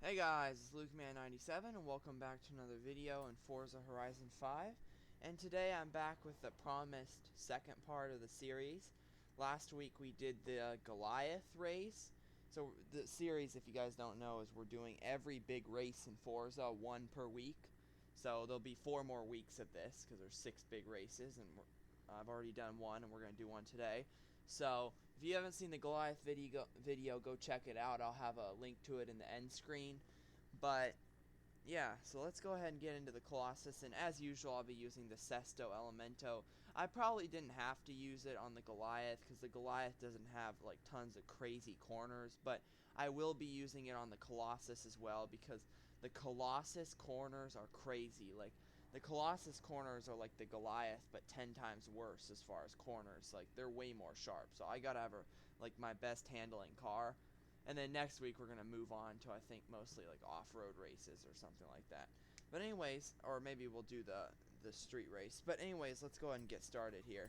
Hey guys, it's LukeMan97 and welcome back to another video in Forza Horizon 5. And today I'm back with the promised second part of the series. Last week we did the Goliath race. So the series, if you guys don't know, is we're doing every big race in Forza, one per week. So there'll be 4 more weeks of this because there's 6 big races and I've already done one and we're going to do one today. So, if you haven't seen the Goliath video, go check it out. I'll have a link to it in the end screen. But, yeah, so let's go ahead and get into the Colossus. And as usual, I'll be using the Sesto Elemento. I probably didn't have to use it on the Goliath, because the Goliath doesn't have, like, tons of crazy corners. But I will be using it on the Colossus as well, because the Colossus corners are crazy. Like, the Colossus corners are like the Goliath, but 10 times worse as far as corners. Like, they're way more sharp. So I gotta have like my best handling car. And then next week we're gonna move on to, I think, mostly like off-road races or something like that. But anyways, or maybe we'll do the street race. But anyways, let's go ahead and get started here.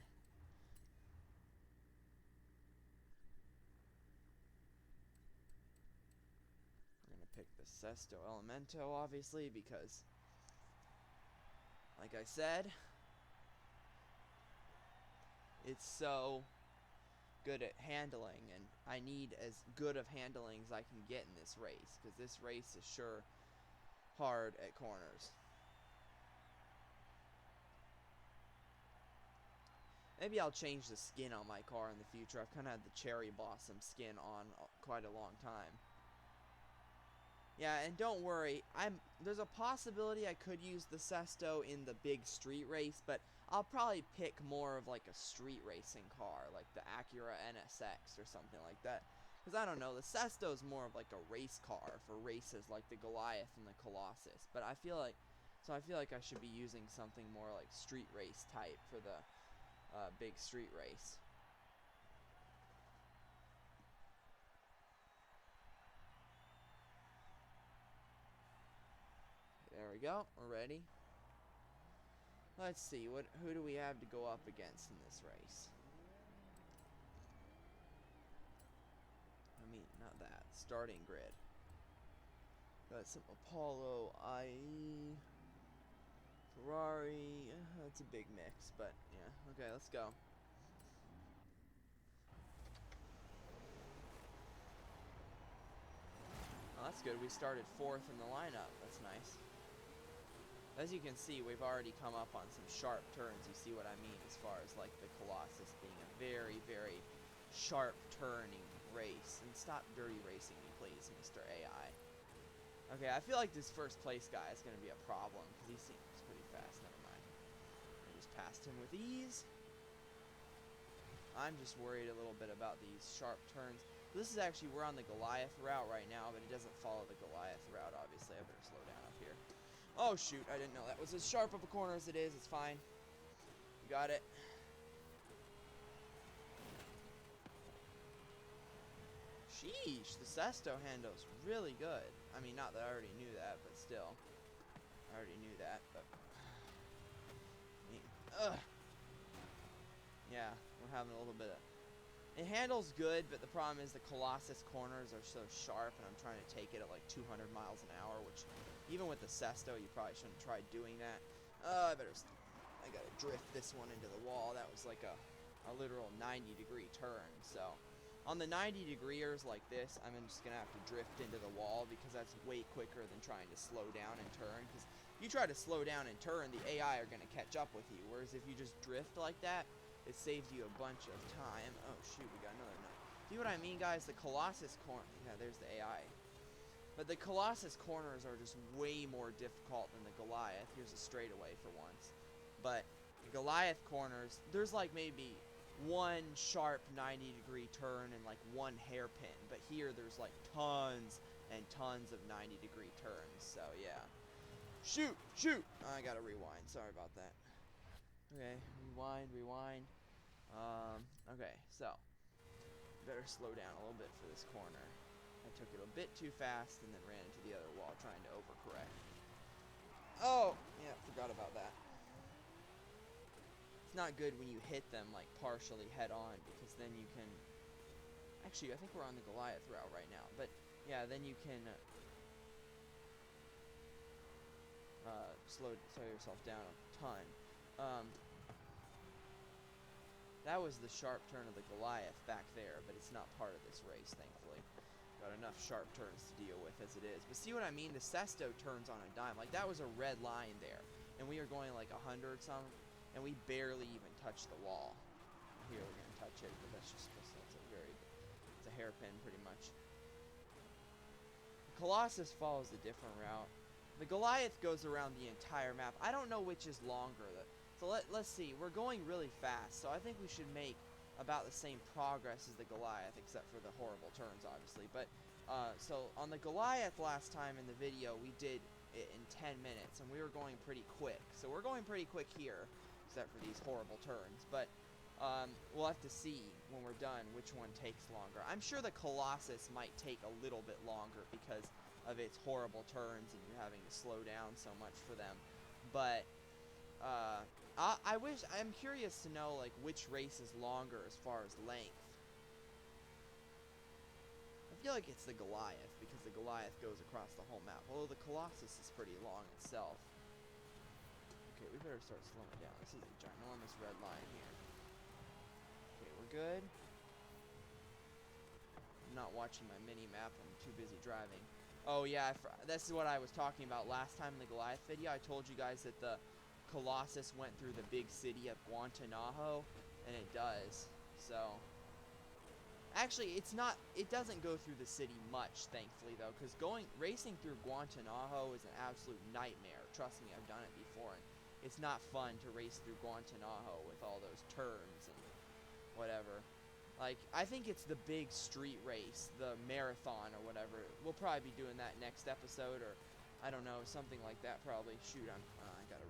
We're gonna pick the Sesto Elemento, obviously, because like I said, it's so good at handling, and I need as good of handling as I can get in this race, because this race is sure hard at corners. Maybe I'll change the skin on my car in the future. I've kind of had the cherry blossom skin on quite a long time. Yeah, and don't worry, there's a possibility I could use the Sesto in the big street race, but I'll probably pick more of like a street racing car, like the Acura NSX or something like that. Because I don't know, the Sesto is more of like a race car for races like the Goliath and the Colossus. But I feel like I should be using something more like street race type for the big street race. There we go. We're ready. Let's see. Who do we have to go up against in this race? I mean, not that. Starting grid. Got some Apollo, IE, Ferrari. That's a big mix, but yeah. Okay, let's go. Oh, that's good. We started 4th in the lineup. That's nice. As you can see, we've already come up on some sharp turns. You see what I mean as far as like the Colossus being a very, very sharp turning race. And stop dirty racing me, please, Mr. AI. Okay, I feel like this first place guy is going to be a problem because he seems pretty fast. Never mind. I just passed him with ease. I'm just worried a little bit about these sharp turns. This is actually, we're on the Goliath route right now, but it doesn't follow the Goliath route, obviously. I better slow down up here. Oh, shoot. I didn't know that was as sharp of a corner as it is. It's fine. You got it. Sheesh. The Sesto handle's really good. I mean, not that I already knew that, but still. I already knew that, but... I mean, ugh. Yeah, we're having a little bit of... It handles good, but the problem is the Colossus corners are so sharp, and I'm trying to take it at like 200 miles an hour, which even with the Sesto, you probably shouldn't try doing that. I gotta drift this one into the wall. That was like a literal 90-degree turn. So on the 90-degreers like this, I'm just gonna have to drift into the wall because that's way quicker than trying to slow down and turn. Because if you try to slow down and turn, the AI are gonna catch up with you. Whereas if you just drift like that, it saves you a bunch of time. Oh, shoot, we got another nut. See what I mean, guys? The Colossus corner... Yeah, there's the AI. But the Colossus corners are just way more difficult than the Goliath. Here's a straightaway for once. But the Goliath corners, there's like maybe one sharp 90-degree turn and like one hairpin. But here, there's like tons and tons of 90-degree turns. So, yeah. Shoot! Shoot! I gotta rewind. Sorry about that. Okay, rewind. Okay, so better slow down a little bit for this corner. I took it a bit too fast and then ran into the other wall trying to overcorrect. Oh, yeah, forgot about that. It's not good when you hit them like partially head on because then you can... Actually, I think we're on the Goliath route right now, but yeah, then you can slow yourself down a ton. That was the sharp turn of the Goliath back there, but it's not part of this race, thankfully. Got enough sharp turns to deal with as it is. But see what I mean? The Sesto turns on a dime. Like, that was a red line there. And we are going like 100 something, and we barely even touched the wall. Here we're going to touch it, but that's just because it's a hairpin pretty much. The Colossus follows a different route. The Goliath goes around the entire map. I don't know which is longer. So let's see. We're going really fast, so I think we should make about the same progress as the Goliath, except for the horrible turns, obviously. But, so on the Goliath last time in the video, we did it in 10 minutes, and we were going pretty quick. So we're going pretty quick here, except for these horrible turns. But, we'll have to see when we're done which one takes longer. I'm sure the Colossus might take a little bit longer because of its horrible turns and you having to slow down so much for them. But, I'm curious to know, like, which race is longer as far as length. I feel like it's the Goliath, because the Goliath goes across the whole map, although the Colossus is pretty long itself. Okay, we better start slowing down. This is a ginormous red line here. Okay, we're good. I'm not watching my mini-map, I'm too busy driving. Oh yeah, this is what I was talking about last time in the Goliath video. I told you guys that the Colossus went through the big city of Guantanamo, and it does. So, actually, it doesn't go through the city much, thankfully, though, because racing through Guantanamo is an absolute nightmare. Trust me, I've done it before, and it's not fun to race through Guantanamo with all those turns and whatever. Like, I think it's the big street race, the marathon or whatever. We'll probably be doing that next episode, or I don't know, something like that probably. Shoot, I gotta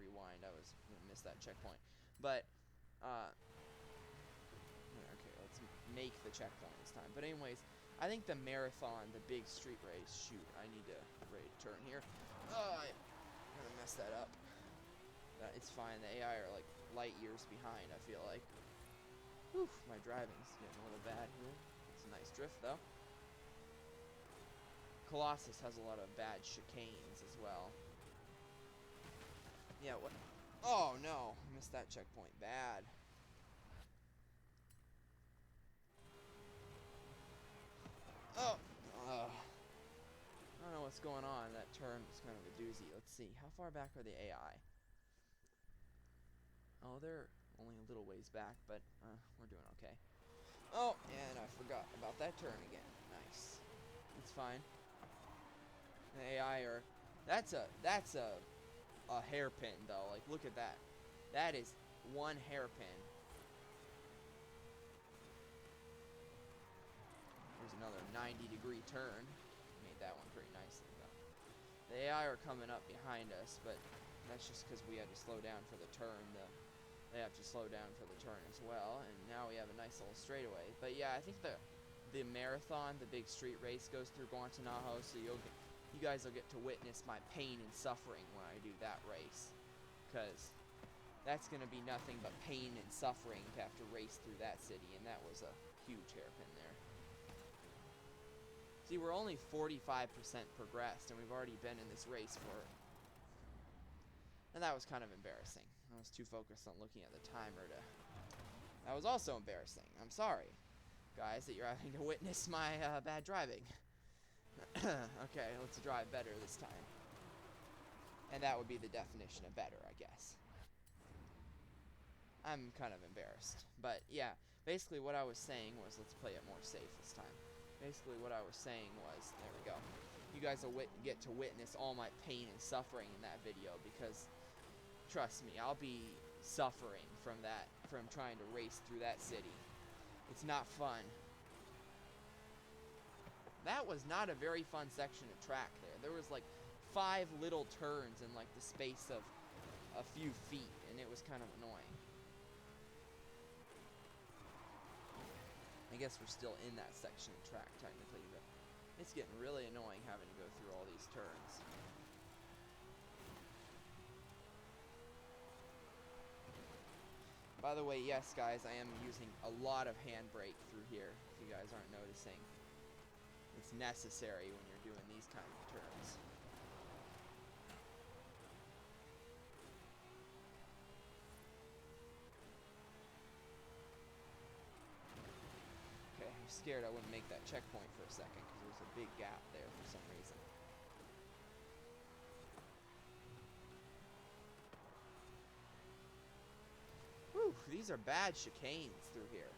rewind. I was gonna miss that checkpoint. But, okay, let's make the checkpoint this time. But anyways, I think the marathon, the big street race, shoot, I need to ready to turn here. Oh, I'm gonna mess that up. It's fine, the AI are like light years behind, I feel like. Whew, my driving's getting a little bad here. It's a nice drift, though. Colossus has a lot of bad chicanes as well. Yeah, what? Oh, no. I missed that checkpoint. Bad. Oh! I don't know what's going on. That turn was kind of a doozy. Let's see. How far back are the AI? Oh, they're only a little ways back, but we're doing okay. Oh, and I forgot about that turn again. Nice. It's fine. The AI are... That's a hairpin, though. Like, look at that. That is one hairpin. There's another 90-degree turn. Made that one pretty nicely, though. The AI are coming up behind us, but that's just because we had to slow down for the turn. They have to slow down for the turn as well, and now we have a nice little straightaway. But yeah, I think the marathon, the big street race, goes through Guantanamo, so you guys will get to witness my pain and suffering when I do that race, because that's going to be nothing but pain and suffering to have to race through that city, and that was a huge hairpin there. See, we're only 45% progressed, and we've already been in this race for... And that was kind of embarrassing. I was too focused on looking at the timer to... That was also embarrassing. I'm sorry, guys, that you're having to witness my bad driving. Okay, let's drive better this time. And that would be the definition of better, I guess. I'm kind of embarrassed. But, yeah, basically what I was saying was let's play it more safe this time. Basically what I was saying was, there we go. You guys will get to witness all my pain and suffering in that video because... Trust me, I'll be suffering from that, from trying to race through that city. It's not fun. That was not a very fun section of track there. There was like 5 little turns in like the space of a few feet, and it was kind of annoying. I guess we're still in that section of track technically, but it's getting really annoying having to go through all these turns. By the way, yes, guys, I am using a lot of handbrake through here, if you guys aren't noticing. It's necessary when you're doing these kind of turns. scared I wouldn't make that checkpoint for a second because there's a big gap there for some reason. Whew, these are bad chicanes through here.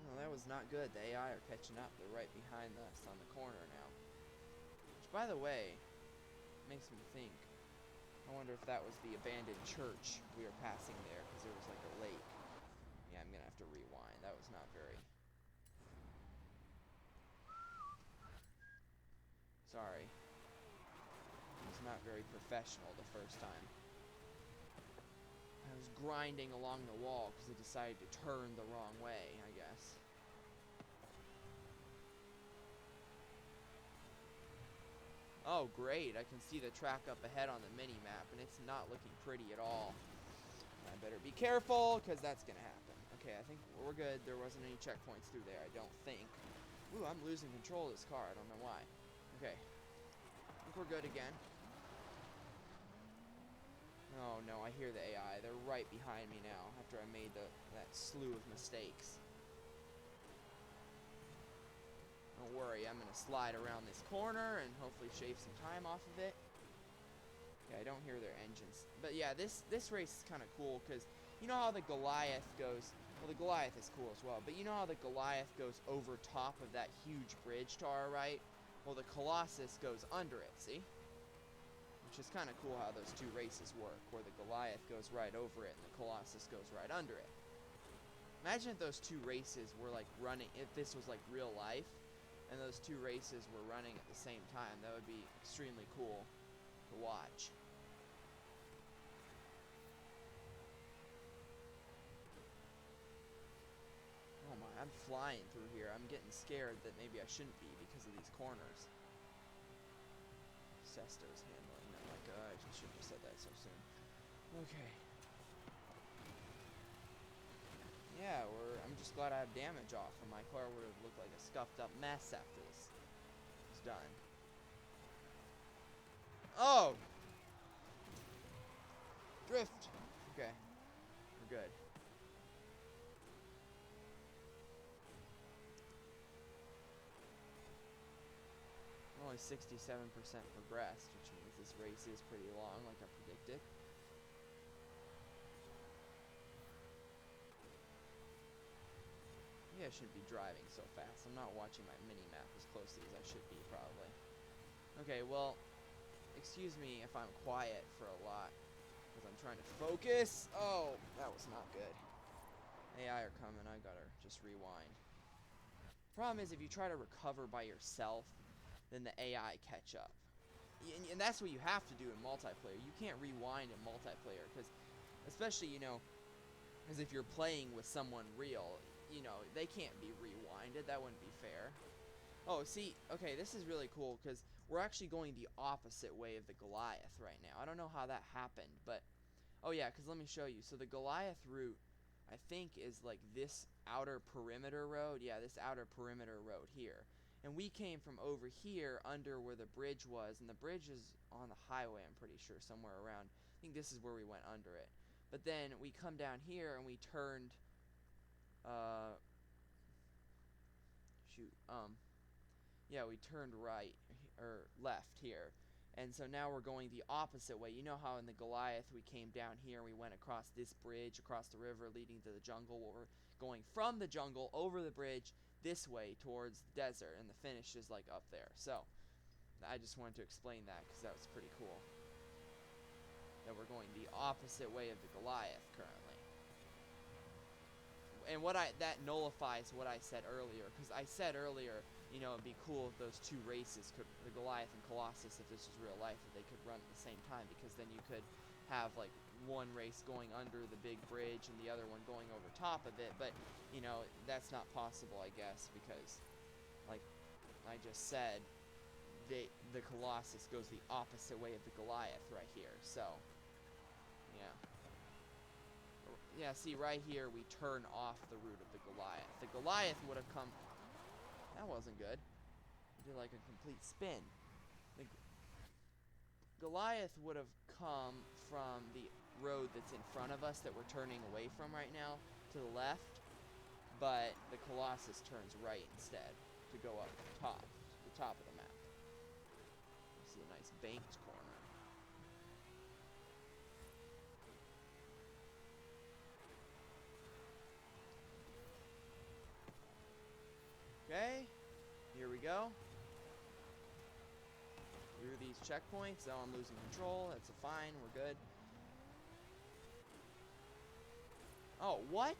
No, that was not good. The AI are catching up. They're right behind us on the corner now. Which, by the way, makes me think, I wonder if that was the abandoned church we were passing there, because there was like a lake. Yeah, I'm going to have to rewind. That was not very... Sorry. It was not very professional the first time. I was grinding along the wall because it decided to turn the wrong way, I guess. Oh, great. I can see the track up ahead on the mini-map, and it's not looking pretty at all. I better be careful, because that's going to happen. Okay, I think we're good. There wasn't any checkpoints through there, I don't think. Ooh, I'm losing control of this car. I don't know why. Okay. I think we're good again. Oh, no, I hear the AI. They're right behind me now, after I made that slew of mistakes. Don't worry, I'm going to slide around this corner and hopefully shave some time off of it. Yeah, I don't hear their engines. But yeah, this race is kind of cool because you know how the Goliath goes... Well, the Goliath is cool as well, but you know how the Goliath goes over top of that huge bridge to our right? Well, the Colossus goes under it, see? Which is kind of cool how those two races work, where the Goliath goes right over it and the Colossus goes right under it. Imagine if those two races were like running, if this was like real life, and those two races were running at the same time. That would be extremely cool to watch. Oh my, I'm flying through here. I'm getting scared that maybe I shouldn't be because of these corners. Sesto's handling. Oh my god, I shouldn't have said that so soon. Okay. Yeah, I'm just glad I have damage off, or my car would have looked like a scuffed up mess after this was done. Oh! Drift! Okay. We're good. I'm only 67% progressed, which means this race is pretty long, like I predicted. Maybe I shouldn't be driving so fast. I'm not watching my mini-map as closely as I should be, probably. Okay, well, excuse me if I'm quiet for a lot, because I'm trying to focus. Oh, that was not good. AI are coming. I gotta just rewind. Problem is, if you try to recover by yourself, then the AI catch up. And that's what you have to do in multiplayer. You can't rewind in multiplayer, because, especially, you know, as if you're playing with someone real, you know, they can't be rewinded. That wouldn't be fair. Oh, see, okay, this is really cool, because we're actually going the opposite way of the Goliath right now. I don't know how that happened, but... Oh, yeah, because let me show you. So the Goliath route, I think, is like this outer perimeter road. Yeah, this outer perimeter road here. And we came from over here under where the bridge was, and the bridge is on the highway, I'm pretty sure, somewhere around. I think this is where we went under it. But then we come down here and we turned, yeah, we turned right, or left here. And so now we're going the opposite way. You know how in the Goliath we came down here and we went across this bridge, across the river leading to the jungle. Well, we're going from the jungle over the bridge this way towards the desert, and the finish is like up there. So I just wanted to explain that because that was pretty cool. That we're going the opposite way of the Goliath currently. And that nullifies what I said earlier, because I said earlier, you know, it'd be cool if those two races could, the Goliath and Colossus, if this was real life, if they could run at the same time, because then you could have like one race going under the big bridge and the other one going over top of it. But you know, that's not possible, I guess, because like I just said, the Colossus goes the opposite way of the Goliath right here. So yeah, see, right here we turn off the route of the Goliath. The Goliath would have come... That wasn't good. It did like a complete spin. The Goliath would have come from the road that's in front of us that we're turning away from right now to the left. but the Colossus turns right instead to go up top, to the top of the map. This is a nice banked corner. Okay, here we go. Through these checkpoints. Oh, I'm losing control. That's fine. We're good. Oh, what?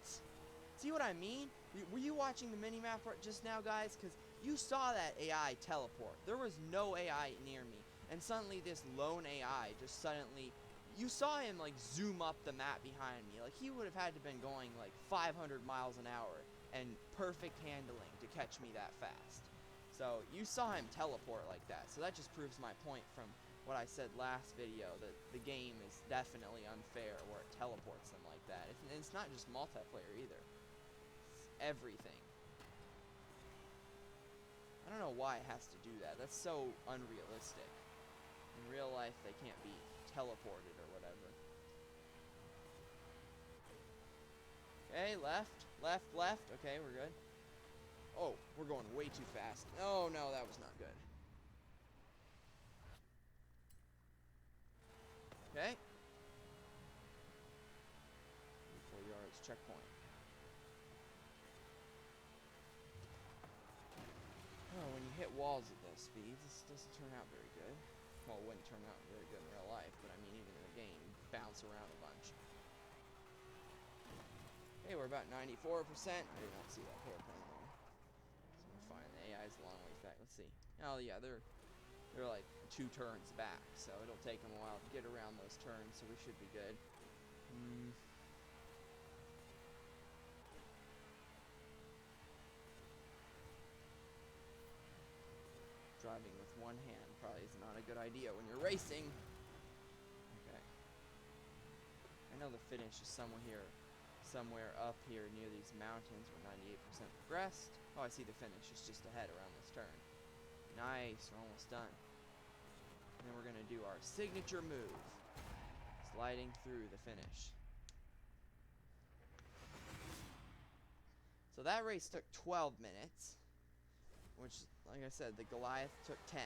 See what I mean? Were you watching the minimap just now, guys? Because you saw that AI teleport. There was no AI near me. And suddenly this lone AI just suddenly... You saw him, like, zoom up the map behind me. Like, he would have had to been going, like, 500 miles an hour and perfect handling to catch me that fast. So, you saw him teleport like that. So that just proves my point from what I said last video, that the game is definitely unfair where it teleports them like that. It's not just multiplayer either. It's everything. I don't know why it has to do that. That's so unrealistic. In real life, they can't be teleported or whatever. Okay, left, left, left. Okay, we're good. Oh, we're going way too fast. Oh, no, that was not good. Okay. 4 yards, checkpoint. Oh, when you hit walls at those speeds, this doesn't turn out very good. Well, it wouldn't turn out very good in real life, but I mean, even in the game, you bounce around a bunch. Okay, we're about 94%. I did not see that hairpin there. So we're fine. The AI is a long ways back. Let's see. Oh, yeah, they're like 2 turns back, so it'll take them a while to get around those turns, so we should be good. Driving with one hand probably is not a good idea when you're racing. Okay. I know the finish is somewhere up here near these mountains. We're 98% progressed. Oh, I see the finish. It's just ahead around this turn. Nice, we're almost done. And then we're gonna do our signature move, sliding through the finish. So that race took 12 minutes, which, like I said, the Goliath took 10.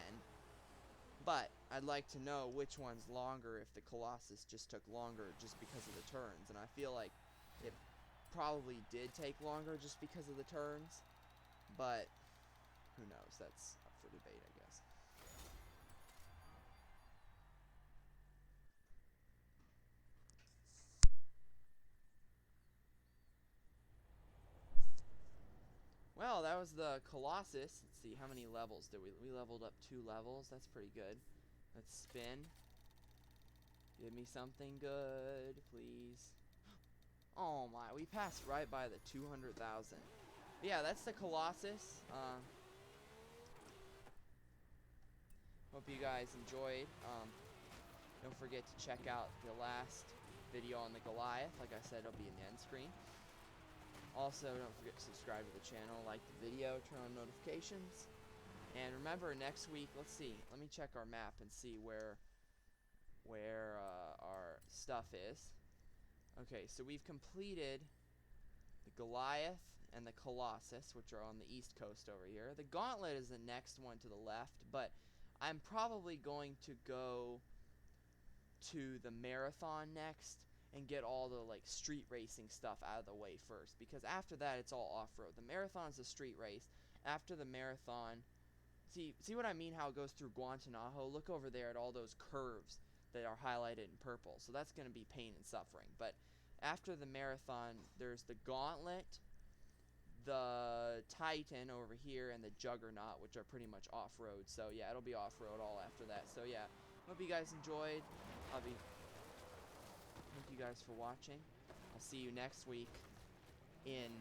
But I'd like to know which one's longer, if the Colossus just took longer just because of the turns. And I feel like it probably did take longer just because of the turns. But who knows? That's up for debate, I guess. Well, that was the Colossus. Let's see, how many levels did we leveled up 2 levels. That's pretty good. Let's spin. Give me something good, please. Oh my, we passed right by the 200,000. Yeah, that's the Colossus. Hope you guys enjoyed. Don't forget to check out the last video on the Goliath. Like I said, it'll be in the end screen. Also, don't forget to subscribe to the channel, like the video, turn on notifications. And remember, next week, let's see. Let me check our map and see where our stuff is. Okay, so we've completed the Goliath and the Colossus, which are on the east coast over here. The Gauntlet is the next one to the left, but I'm probably going to go to the Marathon next and get all the, like, street racing stuff out of the way first, because after that it's all off-road. The Marathon's a street race. After the Marathon, see what I mean, how it goes through Guantanamo? Look over there at all those curves that are highlighted in purple. So that's going to be pain and suffering. But after the Marathon, there's the Gauntlet, the Titan over here, and the Juggernaut, which are pretty much off-road. So yeah, it'll be off-road all after that. So yeah, hope you guys enjoyed. Thank you guys for watching. I'll see you next week in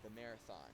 the Marathon.